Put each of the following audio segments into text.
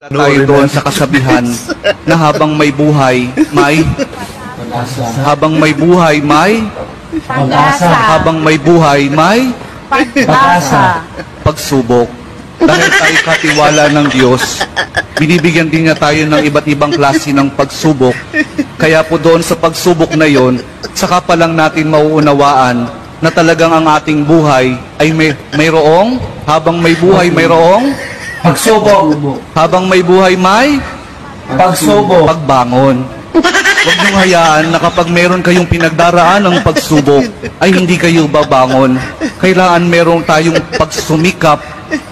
Tayo doon sa kasabihan na habang may buhay, may habang may buhay, may Pag-asa. habang may buhay, may Pag-asa. pagsubok. Dahil tayo katiwala ng Diyos, binibigyan din niya tayo ng iba't ibang klase ng pagsubok. Kaya po doon sa pagsubok na yon, saka pa lang natin mauunawaan na talagang ang ating buhay ay mayroong, habang may buhay, mayroong Pagsubok. habang may buhay, may Pagsubok. pagbangon. Huwag niyong hayaan na kapag meron kayong pinagdaraan ng pagsubok, ay hindi kayo babangon. Kailangan meron tayong pagsumikap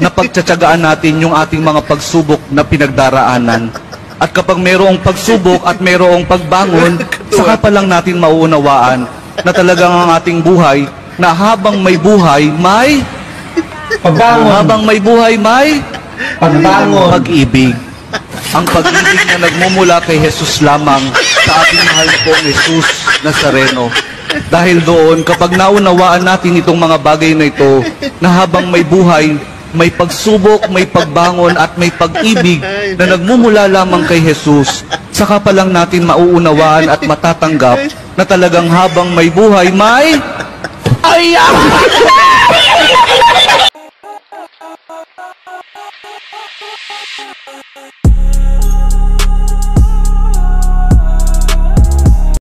na pagtsatsagaan natin yung ating mga pagsubok na pinagdaraanan. At kapag merong pagsubok at merong pagbangon, saka pa lang natin mauunawaan na talagang ang ating buhay, na habang may buhay, may Pagbangon. habang may buhay, may Pagbangon. pag-ibig. Ang pag-ibig na nagmumula kay Jesus lamang sa ating mahal pong Jesus Nazareno. Dahil doon, kapag naunawaan natin itong mga bagay na ito, na habang may buhay, may pagsubok, may pagbangon at may pag-ibig na nagmumula lamang kay Jesus, saka pa lang natin mauunawaan at matatanggap na talagang habang may buhay, may